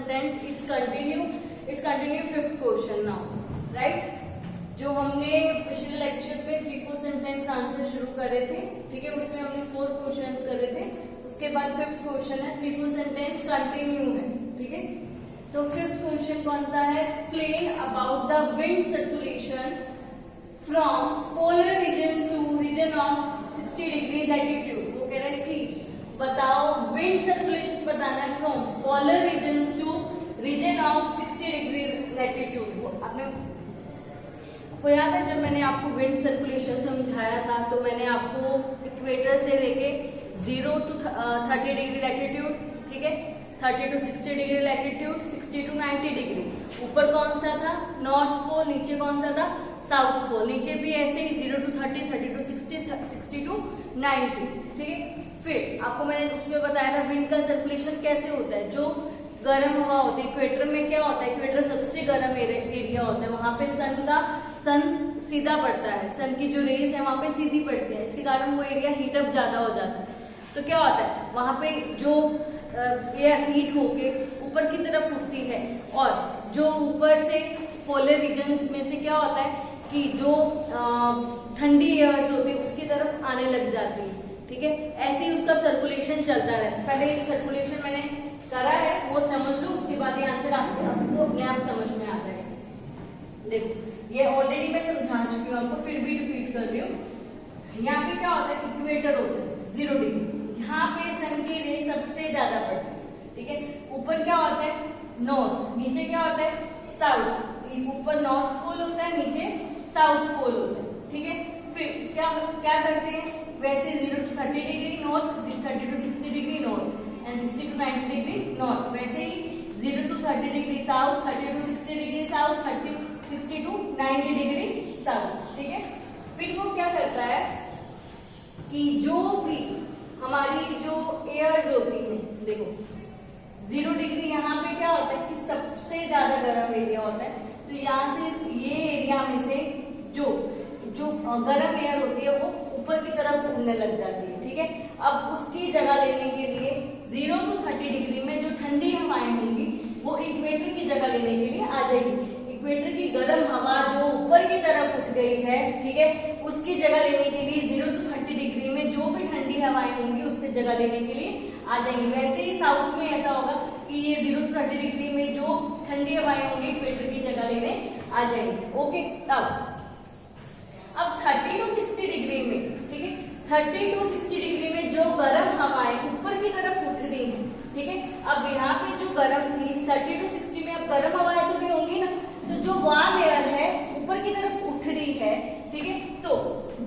Friends, it's continue fifth question now, right. जो हमने पिछले लेक्चर पे 3-4 सेंटेंस आंसर शुरू करे थे, ठीक है, उसमें हमने 4 क्वेश्चन करे थे। उसके बाद फिफ्थ क्वेश्चन है, 3-4 सेंटेंस कंटिन्यू है, ठीक है। तो फिफ्थ क्वेश्चन कौन सा है? Explain about the wind circulation from polar region to region of 60 degree latitude. वो कह रहे हैं कि बताओ विंड सर्कुलेशन बताना है from polar region to region of 60 degree latitude. आपको याद है जब मैंने आपको विंड सर्कुलेशन समझाया था तो मैंने आपको इक्वेटर से लेके 0 to 30 डिग्री लैटिट्यूड, ठीक है, 30 to 60 degree latitude, 60 to 90 degree, ऊपर कौन सा था? नॉर्थ पोल, नीचे कौन सा था? South pole. नीचे भी ऐसे ही 0 to 30, 30 to 60, 60 to 90, ठीक है। फिर आपको मैंने उसमें बताया था विंड का सर्कुलेशन कैसे होता है। जो गर्म हवा होती है, इक्वेटर में क्या होता है? इक्वेटर सबसे गर्म एरिया होता है, वहां पे सन सीधा पड़ता है, सन की जो रेज है वहां पे सीधी पड़ती है, इसी कारण वो एरिया हीटअप ज्यादा हो जाता है। तो क्या होता है वहां पे जो एयर हीट होके ऊपर की तरफ उठती है, और जो ऊपर से पोलर रीजन्स में से क्या होता है कि जो ठंडी एयर्स होती है उसकी तरफ आने लग जाती है, ठीक है। ऐसे ही उसका सर्कुलेशन चलता रहता है। पहले सर्कुलेशन मैंने करा है वो समझ लो, उसके बाद ये आंसर आपको अपने आप समझ में आ जाएगा। देखो ये ऑलरेडी मैं समझा चुकी हूँ आपको, फिर भी रिपीट कर रही हूँ। यहाँ पे क्या होता है? इक्वेटर होता है 0 डिग्री, यहाँ पे सन की रे सबसे ज्यादा पड़ती है, ठीक है। ऊपर क्या होता है? नॉर्थ, नीचे क्या होता है? साउथ। ऊपर नॉर्थ पोल होता है, नीचे साउथ पोल होता है, ठीक है। फिर क्या करते हैं? वैसे 0 to 30 degree north, 30 to 60 degree north and 60 to 90 degree north. वैसे ही 0 to 30 degree south, 30 to 60 degree south, 60 to 90 degree south, ठीक है। फिर वो क्या करता है कि जो भी हमारी जो एयर्स होती है, देखो 0 डिग्री यहाँ पे क्या होता है कि सबसे ज्यादा गर्म एरिया होता है, तो यहाँ से ये एरिया में से जो गर्म एयर होती है वो ऊपर की तरफ उड़ने लग जाती है, ठीक है। अब उसकी जगह लेने के लिए 0 to 30 डिग्री में जो ठंडी हवाएं होंगी वो इक्वेटर की जगह लेने के लिए आ जाएगी। इक्वेटर की गर्म हवा जो ऊपर की तरफ उठ गई है, ठीक है, उसकी जगह लेने के लिए 0 to 30 डिग्री में जो भी ठंडी हवाएं होंगी उसकी जगह लेने के लिए आ जाएंगी। वैसे ही साउथ में ऐसा होगा कि ये 0 to 30 डिग्री में जो ठंडी हवाएं होंगी इक्वेटर की जगह लेने आ जाएंगी। ओके, अब 30 to 60 डिग्री में, ठीक है, 30 to 60 डिग्री में जो गर्म हवाएं ऊपर की तरफ उठ रही है, ठीक है। अब यहाँ पे जो गर्म थी 30 to 60 में, अब गर्म हवाएं तो भी होंगी ना, तो जो वार्म एयर है ऊपर की तरफ उठ रही है, ठीक है। तो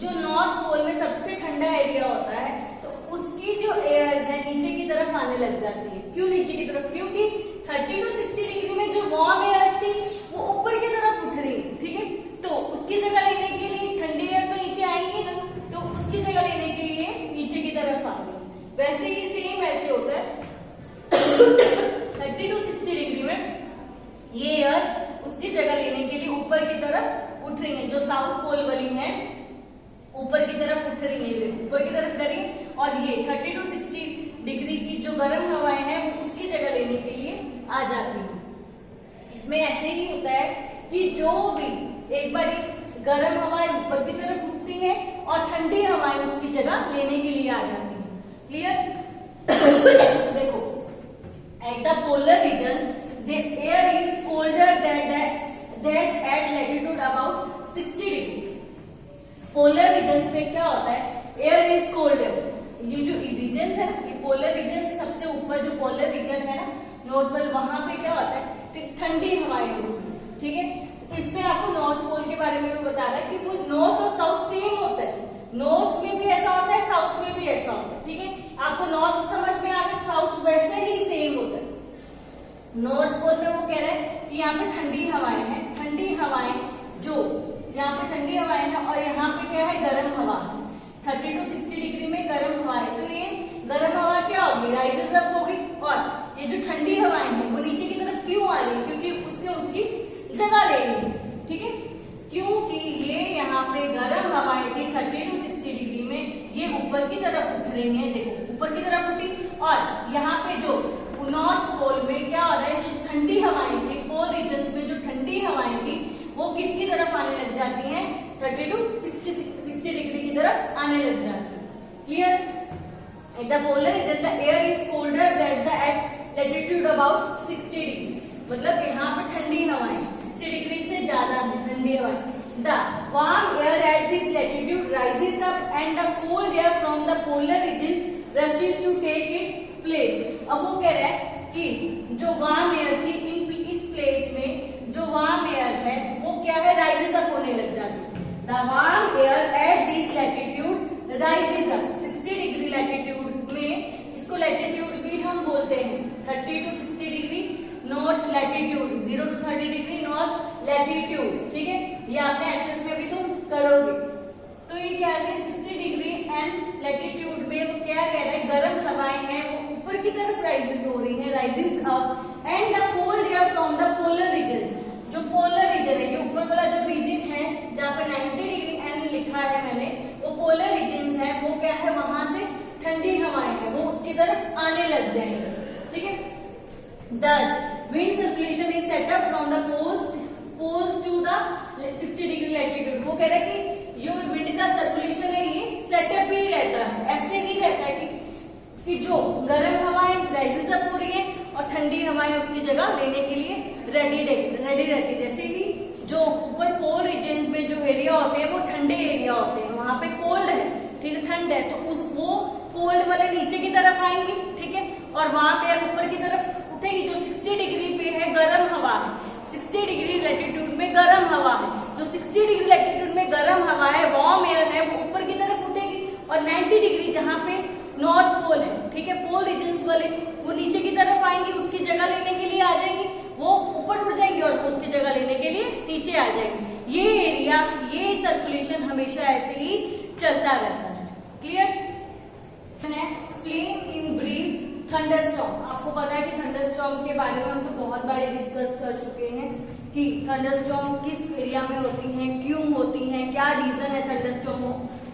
जो नॉर्थ पोल में सबसे ठंडा एरिया होता है तो उसकी जो एयर्स है नीचे की तरफ आने लग जाती है। क्यों नीचे की तरफ? क्योंकि 30 to 60 डिग्री में जो वार्म एयर्स थी वो ऊपर की तरफ उठ रही, ठीक है। तो उसकी जगह लेने के लिए ठंडी एयर तो नीचे आएंगी ना, तो उसकी जगह लेने के लिए नीचे की तरफ आ गई। वैसे ही सेम ऐसे होता है 30 to 60 डिग्री में ये एयर उसकी जगह लेने के लिए ऊपर की तरफ उठ रही है। जो साउथ पोल वाली है ऊपर की तरफ उठ रही है, ऊपर की तरफ करी, और ये 30 to 60 डिग्री की जो गर्म हवाएं हैं वो उसकी जगह लेने के लिए आ जाती है। इसमें ऐसे ही होता है कि जो भी एक बार गर्म हवाएं ऊपर की तरफ उठती है और ठंडी हवाएं उसकी जगह लेने के लिए आ जाती है। क्लियर? देखो at the polar region the air is colder than at latitude about 60 degree. Polar regions में क्या होता है? Air is colder. ये जो रीजन है ना, ये पोलर रीजन सबसे ऊपर जो पोलर रीजन है ना नॉर्थ पोल, वहां पे क्या होता है कि ठंडी हवाएं होती है, ठीक है। तो इसमें आपको नॉर्थ पोल के बारे में भी बता रहा है कि वो नॉर्थ और साउथ सेम होता है, नॉर्थ में भी ऐसा होता है, साउथ में भी ऐसा होता है, ठीक है। आपको नॉर्थ समझ में आ गया, साउथ वैसे ही सेम होता है। नॉर्थ पोल में वो कह रहे हैं कि यहाँ पे ठंडी हवाएं हैं, ठंडी हवाएं जो यहाँ पे ठंडी हवाएं हैं और यहाँ पे क्या है? गर्म हवा। 30 to 60 डिग्री में गर्म हवा है, तो ये गर्म हवा क्या होगी? राइजेस अप होगी, और ये जो ठंडी हवाएं हैं वो नीचे की तरफ क्यों आ रही है? क्योंकि उसकी जगह ले रही है, ठीक है। क्योंकि ये यहाँ पे गर्म हवाएं थी 30 to 60 डिग्री में, ये ऊपर की तरफ उठ रही हैं, देखो ऊपर की तरफ उठी, और यहाँ पे जो नॉर्थ पोल में क्या हो रहा है, जो ठंडी हवाएं थी, पोल रीजन्स में जो ठंडी हवाएं थी वो किसकी तरफ आने लग जाती हैं, 30 to 60 डिग्री की तरफ आने लग जाती है। Clear? At the polar region the air is colder that the at latitude about 60 degree, मतलब यहाँ पे ठंडी हवाएं 60 डिग्री से ज्यादा है ठंडी हवाएं। The warm air at this latitude rises up and the cold air from the polar regions rushes to take its place। अब वो कह रहा है कि जो वार्म एयर थी इस प्लेस में जो वार्म एयर है वो क्या है, राइजेस अप होने लग जाती है। The warm air at this latitude rises up 60 degree latitude में, इसको लैटिट्यूड भी हम बोलते हैं 30 to 60 degree north latitude, 0 to 30 degree north latitude, ठीक है। ये आपने एसएस में भी तुम करोगे। तो ये क्या है 60 डिग्री एंड लैटिट्यूड में वो क्या कह रहा है, गर्म हवाएं हैं वो ऊपर की तरफ राइजेस हो रही हैं, rises up and the cold air from the polar reason. जो पोलर रीजन है, ये ऊपर वाला जो रीजन है जहाँ पर 90 डिग्री एंड लिखा है मैंने, वो पोलर रीजन है, वो क्या है वहां से ठंडी हवाएं हैं वो उसकी तरफ आने लग जाएंगे, ठीक है। Thus, wind circulation is set up from the poles to the 60 degree latitude। वो कह रहा है कि जो विंड का सर्कुलेशन है ये सेटअप ही रहता है, ऐसे ही रहता है कि जो गर्म हवाएं राइजेस अप हो रही है और ठंडी हवाएं उसकी जगह लेने के लिए रेडी रहती है। जैसे कि जो ऊपर पोल रीजन में जो एरिया होते हैं वो ठंडे एरिया होते हैं, वहां पे कोल्ड है, ठीक है, ठंड है, तो वो कोल्ड वाले नीचे की तरफ आएंगे, ठीक है, और वहां पे ऊपर की तरफ उठेगी जो 60 डिग्री पे है गर्म हवा है, 60 डिग्री लैटिट्यूड में गर्म हवा है, जो 60 डिग्री लैटिट्यूड में गर्म हवा है वार्म एयर है वो ऊपर की तरफ उठेगी, और 90 डिग्री जहां पे नॉर्थ पोल है, ठीक है, पोल रीजन्स वाले वो नीचे की तरफ आएंगे, उसकी जगह लेने के लिए आ जाएंगे, वो ऊपर उठ जाएंगे और वो उसकी जगह लेने के लिए नीचे आ जाएंगे। ये एरिया, ये सर्कुलेशन हमेशा ऐसे ही चलता रहता है। Clear? Explain in brief thunderstorm. आपको पता है कि थंडरस्टॉर्म के बारे में हम तो बहुत बार डिस्कस कर चुके हैं कि थंडरस्टॉर्म किस एरिया में होती हैं, क्यों होती हैं, क्या रीजन है थंडरस्टॉर्म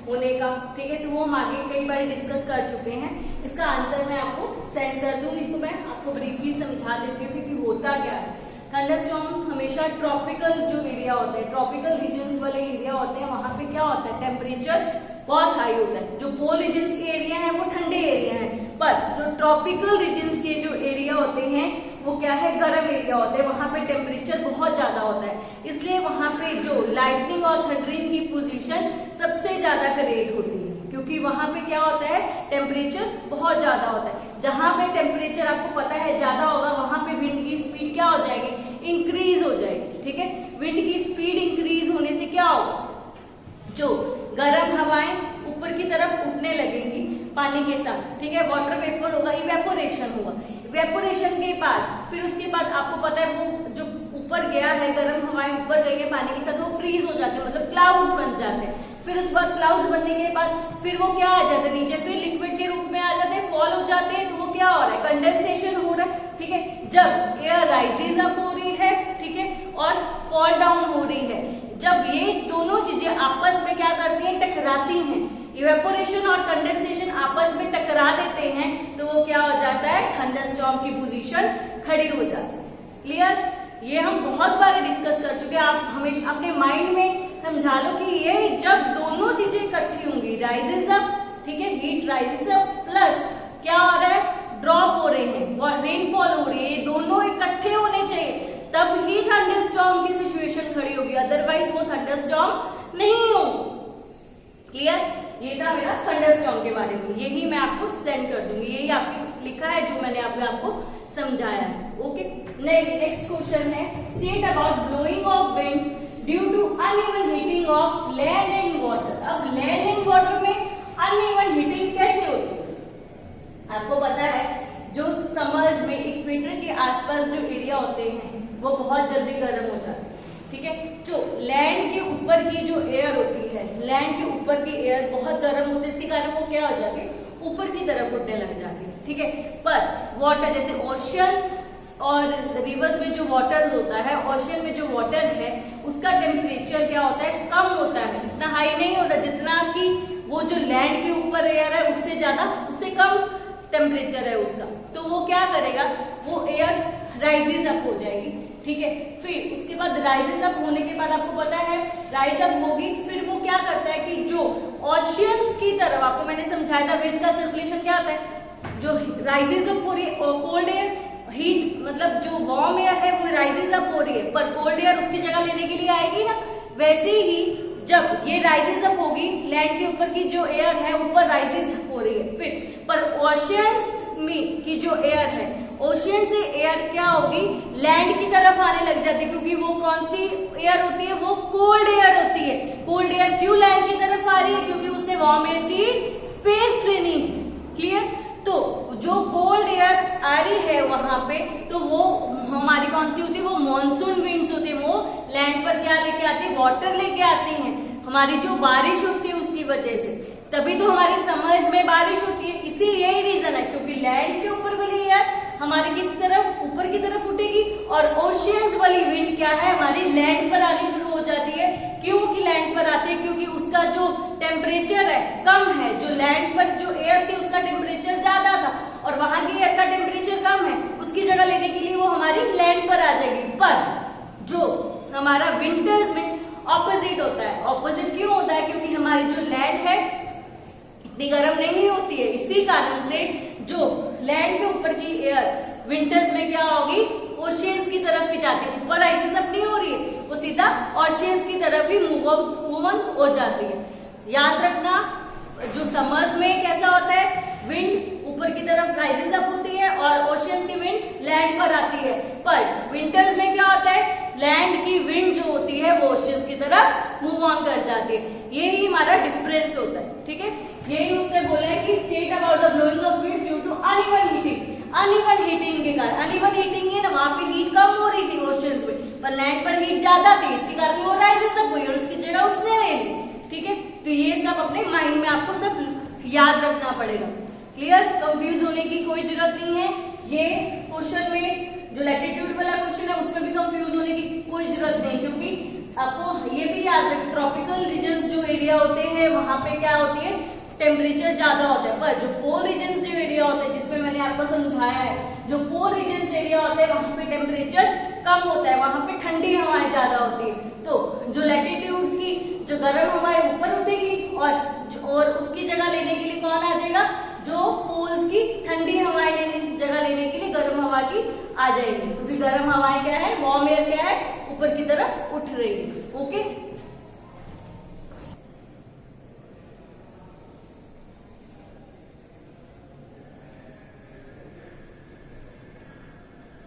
होने का, ठीक है, तो वो हम आगे कई बार डिस्कस कर चुके हैं। इसका आंसर मैं आपको सेंड कर दूंगी, इसको मैं आपको ब्रीफली समझा देती हूँ कि होता क्या है। थंडरस्टॉर्म हमेशा ट्रॉपिकल जो एरिया होते हैं, ट्रॉपिकल रीजन वाले एरिया होते हैं, वहां पे क्या होता है, टेम्परेचर बहुत हाई होता है। जो पोल रीजन्स के एरिया है वो ठंडे एरिया है, पर जो ट्रॉपिकल रीजन्स के जो एरिया होते हैं वो क्या है, गर्म एरिया होते हैं, वहां पे टेम्परेचर बहुत ज्यादा होता है, इसलिए वहां पे जो लाइटनिंग और थंडरिंग की पोजीशन सबसे ज्यादा क्रिएट होती है, क्योंकि वहां पे क्या होता है, टेम्परेचर बहुत ज्यादा होता है। जहां पे टेम्परेचर आपको पता है ज्यादा होगा वहां पे विंड की स्पीड क्या हो जाएगी, इंक्रीज हो जाएगी, ठीक है। विंड की स्पीड इंक्रीज होने से क्या होगा, जो गर्म हवाएं ऊपर की तरफ उठने लगेंगी पानी के साथ, ठीक है, वाटर वेपर होगा, इवेपोरेशन होगा, इवेपोरेशन के बाद फिर उसके बाद आपको पता है वो जो ऊपर गया है, गर्म हवाएं ऊपर गई है पानी के साथ, वो फ्रीज हो जाते हैं, मतलब क्लाउड्स बन जाते हैं। फिर उस बाद क्लाउड्स बनने के बाद फिर वो क्या आ जाते हैं, नीचे फिर लिक्विड के रूप में आ जाते हैं, फॉल हो जाते हैं, तो वो क्या हो रहा है, कंडेंसेशन हो रहा है, ठीक है। जब एयर राइजेस अप हो रही है, ठीक है, और फॉल डाउन हो रही है, जब ये दोनों चीजें आपस में क्या करती हैं, टकराती हैं, इवेपोरेशन और कंडेंसेशन आपस में टकरा देते हैं, तो वो क्या हो जाता है, थंडरस्टॉर्म की पोजीशन खड़ी हो जाती है। क्लियर? ये हम बहुत बार डिस्कस कर चुके हैं, आप हमेशा अपने माइंड में समझा लो कि ये जब दोनों चीजें इकट्ठी होंगी, राइजेस अप, ठीक है, हीट राइजेस अप, प्लस क्या हो रहा है, ड्रॉप हो रहे हैं और रेनफॉल हो रही है, ये दोनों इकट्ठे होने चाहिए, तब ही थंडरस्टॉर्म की सिचुएशन खड़ी होगी, अदरवाइज वो थंडरस्टॉर्म नहीं हो। क्लियर? ये था मेरा थंडरस्टॉर्म के बारे में, यही मैं आपको सेंड कर दूंगी, यही आपकी लिखा है जो मैंने आपको समझाया है। ओके, नेक्स्ट क्वेश्चन है, state about blowing of winds due to uneven heating of land and water. अब लैंड एंड वाटर में अनइवन हीटिंग कैसे होती है? आपको पता है जो समर्स में इक्वेटर के आसपास जो एरिया होते हैं वो बहुत जल्दी गर्म हो जाते हैं, ठीक है। जो लैंड के ऊपर की जो एयर होती है, लैंड के ऊपर की एयर बहुत गर्म होती है, इसके कारण वो क्या हो जाती है, ऊपर की तरफ उठने लग जाती है, ठीक है। पर वाटर जैसे ओशन और रिवर्स में जो वाटर होता है, ओशन में जो वाटर है उसका टेम्परेचर क्या होता है, कम होता है, इतना हाई नहीं होता जितना कि वो जो लैंड के ऊपर एयर है उससे ज्यादा, उससे कम टेम्परेचर है उसका, तो वो क्या करेगा, वो एयर राइजेस अप हो जाएगी, ठीक है। फिर उसके बाद राइजेस अप होने के बाद आपको पता है राइज अप होगी, फिर वो क्या करता है कि जो ओशियंस की तरफ, आपको मैंने समझाया था विंड का सर्कुलेशन क्या होता है, जो राइजेस अप हो रही है, कोल्ड एयर हीट मतलब जो वार्म एयर है वो राइजेस अप हो रही है, पर कोल्ड एयर उसकी जगह लेने के लिए आएगी ना। वैसे ही जब ये राइजेस अप होगी, लैंड के ऊपर की जो एयर है ऊपर राइजेस अप हो रही है, फिर पर ओशियंस में की जो एयर है, ओशियन से एयर क्या होगी, लैंड की तरफ आने लग जाती है, क्योंकि वो कौन सी एयर होती है, वो कोल्ड एयर होती है। कोल्ड एयर क्यों लैंड की तरफ आ रही है, क्योंकि उसने वार्म एयर की स्पेस लेनी है, क्लियर। तो जो कोल्ड एयर आ रही है वहां पे, तो वो हमारी कौन सी होती है, वो मॉनसून विंड्स होती है, वो लैंड पर क्या लेके आती है, वाटर लेके आती हैं, हमारी जो बारिश होती है उसकी वजह से, तभी तो हमारी समर्स में बारिश होती है। इसी यही रीजन है, क्योंकि लैंड के ऊपर वाली एयर हमारी किस तरफ, ऊपर की तरफ उठेगी, और ओशियंस वाली विंड क्या है, हमारी लैंड पर आनी शुरू हो जाती है। क्योंकि लैंड पर आती है, क्योंकि उसका जो टेम्परेचर है कम है, जो लैंड पर जो एयर थी उसका टेम्परेचर ज्यादा था, और वहां की एयर का टेम्परेचर कम है, उसकी जगह लेने के लिए वो हमारी लैंड पर आ जाएगी। पर जो हमारा विंटर्स में ऑपोजिट होता है, ऑपोजिट क्यों होता है, क्योंकि हमारी जो लैंड है इतनी गर्म नहीं होती है, इसी कारण से जो लैंड के ऊपर की एयर विंटर्स में क्या होगी, ओशियंस की तरफ ही जाती है, ऊपर राइजेस अप नहीं हो रही है, वो सीधा ओशियंस की तरफ ही मूव ऑन हो जाती है। याद रखना, जो समर्स में कैसा होता है, विंड ऊपर की तरफ राइजेस अप होती है और ओशियंस की विंड लैंड पर आती है, पर विंटर्स में क्या होता है, लैंड की विंड जो होती है वो ओशियंस की तरफ मूव ऑन कर जाती है। यही हमारा डिफरेंस होता है, ठीक है। यही उसने बोला है कि state about the blowing of wind due to uneven heating. Uneven heating के कारण, अनइवन हीटिंग है ना, वहां पे हीट कम हो रही थी ओशियंस में, पर लैंड पर हीट ज्यादा थी, इसके कारण वो राइजेस अप हुई और उसकी जगह उसने ले ली, ठीक है। तो ये सब अपने माइंड में आपको सब याद रखना पड़ेगा, क्लियर। कंफ्यूज होने की कोई जरूरत नहीं है। ये क्वेश्चन में जो लैटिट्यूड वाला क्वेश्चन है उसमें भी कंफ्यूज होने की कोई जरूरत नहीं, क्योंकि आपको ये भी याद रखें, ट्रॉपिकल रीजन्स जो एरिया होते हैं वहां पे क्या होती है, टेम्परेचर ज्यादा होता है, पर जो पोल रीजन्स जो एरिया होते हैं, जिसमें मैंने आपको समझाया है, जो पोल रीजन्स एरिया होते हैं वहां पे टेम्परेचर कम होता है, वहां पे ठंडी हवाएं ज्यादा होती है। तो जो लैटिट्यूड्स की जो गर्म हवाएं ऊपर उठेगी और उसकी जगह लेने के लिए कौन आ जाएगा, जो पोल्स की ठंडी हवाएं जगह लेने के लिए गर्म हवा की आ जाएगी, क्योंकि गर्म हवाएं क्या है, वार्म एयर क्या है, ऊपर की तरफ उठ रही है, ओके।